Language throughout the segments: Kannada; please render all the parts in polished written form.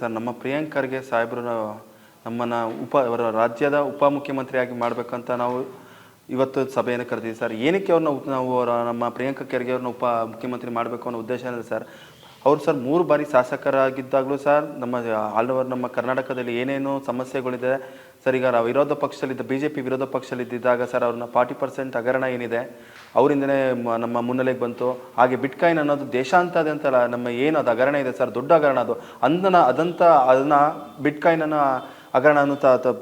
ಸರ್ ನಮ್ಮ ಪ್ರಿಯಾಂಕ್ ಖರ್ಗೆ ಸಾಹೇಬರು ನಮ್ಮನ್ನು ರಾಜ್ಯದ ಉಪಮುಖ್ಯಮಂತ್ರಿಯಾಗಿ ಮಾಡಬೇಕಂತ ನಾವು ಇವತ್ತು ಸಭೆಯನ್ನು ಕರೆದಿದ್ದೀವಿ ಸರ್. ಏನಕ್ಕೆ ನಾವು ನಮ್ಮ ಪ್ರಿಯಾಂಕ್ ಖರ್ಗೆ ಅವ್ರನ್ನ ಉಪ ಮುಖ್ಯಮಂತ್ರಿ ಮಾಡಬೇಕು ಅನ್ನೋ ಉದ್ದೇಶ ಇದೆ ಸರ್. ಅವರು ಸರ್ 3 ಬಾರಿ ಶಾಸಕರಾಗಿದ್ದಾಗಲೂ ಸರ್ ಆಲ್ ಓವರ್ ನಮ್ಮ ಕರ್ನಾಟಕದಲ್ಲಿ ಏನೇನು ಸಮಸ್ಯೆಗಳಿದೆ ಸರ್. ಈಗ ವಿರೋಧ ಪಕ್ಷದಲ್ಲಿದ್ದ BJP ವಿರೋಧ ಪಕ್ಷದಲ್ಲಿದ್ದಾಗ ಸರ್ ಅವ್ರನ್ನ 40% ಹಗರಣ ಏನಿದೆ ಅವರಿಂದನೇ ನಮ್ಮ ಮುನ್ನೆಲೆಗೆ ಬಂತು. ಹಾಗೆ ಬಿಟ್ಕಾಯಿನ್ ಅನ್ನೋದು ದೇಶಾಂತದಂತಲ್ಲ ನಮ್ಮ ಏನು ಅದು ಹಗರಣ ಇದೆ ಸರ್, ದೊಡ್ಡ ಹಗರಣ ಅದು. ಅದನ್ನು ಬಿಟ್ಕಾಯಿನನ್ನು ಹಗರಣವನ್ನು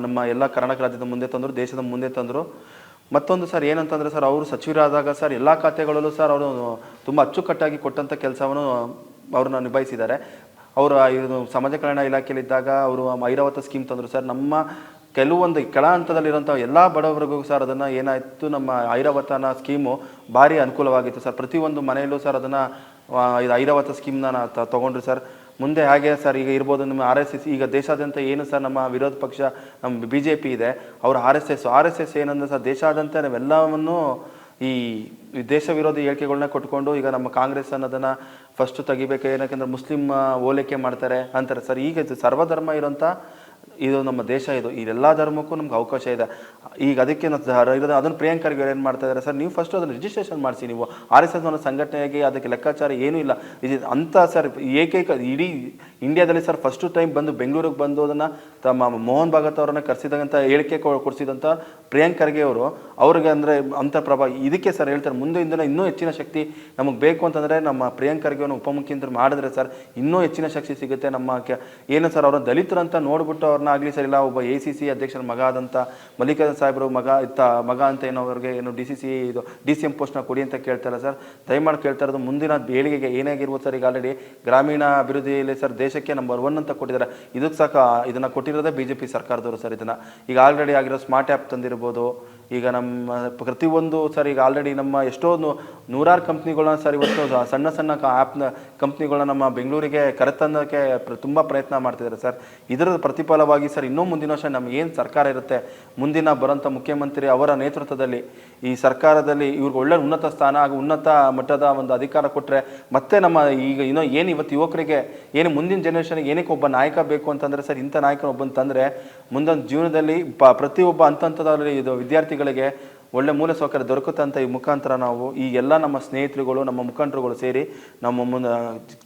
ನಮ್ಮ ಎಲ್ಲ ಕರ್ನಾಟಕ ರಾಜ್ಯದ ಮುಂದೆ ತಂದರು, ದೇಶದ ಮುಂದೆ ತಂದರು. ಮತ್ತೊಂದು ಸರ್ ಏನಂತಂದರೆ ಸರ್ ಅವರು ಸಚಿವರಾದಾಗ ಸರ್ ಎಲ್ಲ ಖಾತೆಗಳಲ್ಲೂ ಸರ್ ಅವರು ತುಂಬ ಅಚ್ಚುಕಟ್ಟಾಗಿ ಕೊಟ್ಟಂಥ ಕೆಲಸವನ್ನು ಅವ್ರನ್ನ ನಿಭಾಯಿಸಿದ್ದಾರೆ. ಅವರು ಸಮಾಜ ಕಲ್ಯಾಣ ಇಲಾಖೆಯಲ್ಲಿದ್ದಾಗ ಅವರು ಐರಾವತ ಸ್ಕೀಮ್ ತಂದರು ಸರ್. ನಮ್ಮ ಕೆಲವೊಂದು ಕೆಳ ಹಂತದಲ್ಲಿರೋಂಥ ಎಲ್ಲ ಬಡವರಿಗೂ ಸರ್ ಅದನ್ನು ಏನಾಯಿತು, ನಮ್ಮ ಐರಾವತನ ಸ್ಕೀಮು ಭಾರಿ ಅನುಕೂಲವಾಗಿತ್ತು ಸರ್. ಪ್ರತಿಯೊಂದು ಮನೆಯಲ್ಲೂ ಸರ್ ಅದನ್ನು ಇದು ಐರಾವತ ಸ್ಕೀಮ್ನ ತೊಗೊಂಡ್ರು ಸರ್. ಮುಂದೆ ಹಾಗೆ ಸರ್ ಈಗ ಇರ್ಬೋದು ನಮ್ಮ RSS. ಈಗ ದೇಶಾದ್ಯಂತ ಏನು ಸರ್ ನಮ್ಮ ವಿರೋಧ ಪಕ್ಷ ನಮ್ಮ BJP ಇದೆ, ಅವರು RSS ಏನಂದ್ರೆ ಸರ್ ದೇಶಾದ್ಯಂತ ನಾವೆಲ್ಲವನ್ನು ಈ ದೇಶ ವಿರೋಧಿ ಹೇಳಿಕೆಗಳನ್ನ ಕೊಟ್ಕೊಂಡು ಈಗ ನಮ್ಮ ಕಾಂಗ್ರೆಸ್ ಅನ್ನೋದನ್ನು ಫಸ್ಟ್ ತೆಗಿಬೇಕು. ಏನಕ್ಕೆಂದ್ರೆ ಮುಸ್ಲಿಂ ಓಲೈಕೆ ಮಾಡ್ತಾರೆ ಅಂತಾರೆ ಸರ್. ಈಗ ಇದು ಸರ್ವಧರ್ಮ ಇರೋಂಥ ಇದು ನಮ್ಮ ದೇಶ, ಇದು ಇದೆಲ್ಲ ಧರ್ಮಕ್ಕೂ ನಮ್ಗೆ ಅವಕಾಶ ಇದೆ. ಈಗ ಅದಕ್ಕೆ ಅದನ್ನು ಪ್ರಿಯಾಂಕ್ ಖರ್ಗೆ ಏನು ಮಾಡ್ತಾ ಇದ್ದಾರೆ ಸರ್, ನೀವು ಫಸ್ಟ್ ಅದನ್ನು ರಿಜಿಸ್ಟ್ರೇಷನ್ ಮಾಡಿಸಿ. ನೀವು RSS ಅನ್ನೋ ಸಂಘಟನೆಗೆ ಅದಕ್ಕೆ ಲೆಕ್ಕಾಚಾರ ಏನೂ ಇಲ್ಲ ಇದು ಅಂತ ಸರ್. ಏಕೈಕ ಇಡೀ ಇಂಡಿಯಾದಲ್ಲಿ ಸರ್ ಫಸ್ಟ್ ಟೈಮ್ ಬಂದು ಬೆಂಗಳೂರಿಗೆ ಬಂದು ಅದನ್ನು ತಮ್ಮ ಮೋಹನ್ ಭಾಗವತ್ ಅವರನ್ನ ಕರೆಸಿದಂಥ ಹೇಳಿಕೆ ಕೊಡಿಸಿದಂಥ ಪ್ರಿಯಾಂಕ್ ಖರ್ಗೆ ಅವ್ರಿಗೆ ಅಂದರೆ ಅಂಥ ಪ್ರಭಾವ ಇದಕ್ಕೆ ಸರ್ ಹೇಳ್ತಾರೆ. ಮುಂದೆಯಿಂದಲೇ ಇನ್ನೂ ಹೆಚ್ಚಿನ ಶಕ್ತಿ ನಮಗೆ ಬೇಕು ಅಂತಂದರೆ ನಮ್ಮ ಪ್ರಿಯಾಂಕ್ ಖರ್ಗೆಯನ್ನು ಉಪಮುಖ್ಯಮಂತ್ರಿ ಮಾಡಿದ್ರೆ ಸರ್ ಇನ್ನೂ ಹೆಚ್ಚಿನ ಶಕ್ತಿ ಸಿಗುತ್ತೆ. ನಮ್ಮ ಏನು ಸರ್ ಅವ್ರನ್ನ ದಲಿತರಂತ ನೋಡ್ಬಿಟ್ಟು ಅವ್ರನ್ನ ಆಗಲಿ ಸರ್, ಇಲ್ಲ ಒಬ್ಬ ACC ಅಧ್ಯಕ್ಷರ ಮಗ ಆದಂಥ ಮಲ್ಲಿಕಾರ್ಜುನ ಸಾಹೇಬರು ಮಗ ಅಂತ ಏನೋ ಅವ್ರಿಗೆ ಏನು DCM ಪೋಸ್ಟ್ನ ಕೊಡಿ ಅಂತ ಕೇಳ್ತಾರಲ್ಲ ಸರ್. ದಯಮಾಡಿ ಕೇಳ್ತಾ ಇರೋದು ಮುಂದಿನ ಏಳಿಗೆಗೆ ಏನಾಗಿರ್ಬೋದು ಸರ್. ಈಗ ಆಲ್ರೆಡಿ ಗ್ರಾಮೀಣ ಅಭಿವೃದ್ಧಿಯಲ್ಲಿ ಸರ್ ದೇಶಕ್ಕೆ ನಂಬರ್ 1 ಅಂತ ಕೊಟ್ಟಿದ್ದಾರೆ. ಇದಕ್ಕೆ ಇದನ್ನು ಕೊಟ್ಟಿರೋದೇ BJP ಸರ್ಕಾರದವರು ಸರ್. ಇದನ್ನು ಈಗ ಆಲ್ರೆಡಿ ಆಗಿರೋ ಸ್ಮಾರ್ಟ್ ಆ್ಯಪ್ ತಂದಿರ್ಬೋದು. ಈಗ ನಮ್ಮ ಪ್ರತಿಯೊಂದು ಸರ್ ಈಗ ಆಲ್ರೆಡಿ ನಮ್ಮ ಎಷ್ಟೊಂದು ನೂರಾರು ಕಂಪ್ನಿಗಳನ್ನ ಸರ್ ಇವತ್ತು ಸಣ್ಣ ಆ್ಯಪ್ನ ಕಂಪ್ನಿಗಳನ್ನ ನಮ್ಮ ಬೆಂಗಳೂರಿಗೆ ಕರೆತಂದಕ್ಕೆ ತುಂಬ ಪ್ರಯತ್ನ ಮಾಡ್ತಿದ್ದಾರೆ ಸರ್. ಇದರ ಪ್ರತಿಫಲವಾಗಿ ಸರ್ ಇನ್ನೂ ಮುಂದಿನ ವರ್ಷ ನಮ್ಗೆ ಏನು ಸರ್ಕಾರ ಇರುತ್ತೆ, ಮುಂದಿನ ಬರೋಂಥ ಮುಖ್ಯಮಂತ್ರಿ ಅವರ ನೇತೃತ್ವದಲ್ಲಿ ಈ ಸರ್ಕಾರದಲ್ಲಿ ಇವ್ರಿಗೆ ಒಳ್ಳೆ ಉನ್ನತ ಸ್ಥಾನ ಹಾಗೂ ಉನ್ನತ ಮಟ್ಟದ ಒಂದು ಅಧಿಕಾರ ಕೊಟ್ಟರೆ ಮತ್ತೆ ನಮ್ಮ ಈಗ ಏನು ಇವತ್ತು ಯುವಕರಿಗೆ ಏನು ಮುಂದಿನ ಜನರೇಷನ್ಗೆ ಏನಕ್ಕೆ ಒಬ್ಬ ನಾಯಕ ಬೇಕು ಅಂತಂದರೆ ಸರ್ ಇಂಥ ನಾಯಕನೊಬ್ಬನ ತಂದರೆ ಮುಂದಿನ ಜೀವನದಲ್ಲಿ ಪ್ರತಿಯೊಬ್ಬ ಹಂತದಲ್ಲಿ ಇದು ವಿದ್ಯಾರ್ಥಿಗಳಿಗೆ ಒಳ್ಳೆ ಮೂಲ ಸೌಕರ್ಯ ದೊರಕುತ್ತಂತ ಈ ಮುಖಾಂತರ ನಾವು ಈ ಎಲ್ಲ ನಮ್ಮ ಸ್ನೇಹಿತರುಗಳು ನಮ್ಮ ಮುಖಂಡರುಗಳು ಸೇರಿ ನಮ್ಮ ಮುಂದೆ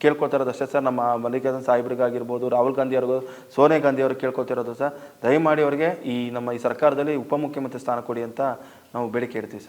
ಕೇಳ್ಕೊಳ್ತಾ ಅಷ್ಟೇ ಸರ್. ನಮ್ಮ ಮಲ್ಲಿಕಾರ್ಜುನ ಸಾಹೇಬ್ರಿಗಾಗಿರ್ಬೋದು, ರಾಹುಲ್ ಗಾಂಧಿ ಅವ್ರಿಗೂ, ಸೋನಿಯಾ ಗಾಂಧಿ ಅವ್ರಿಗೆ ಕೇಳ್ಕೊತಿರೋದು ಸರ್, ದಯಮಾಡಿ ಅವರಿಗೆ ಈ ನಮ್ಮ ಈ ಸರ್ಕಾರದಲ್ಲಿ ಉಪಮುಖ್ಯಮಂತ್ರಿ ಸ್ಥಾನ ಕೊಡಿ ಅಂತ ನಾವು ಬೇಡಿಕೆ ಇಡ್ತೀವಿ ಸರ್.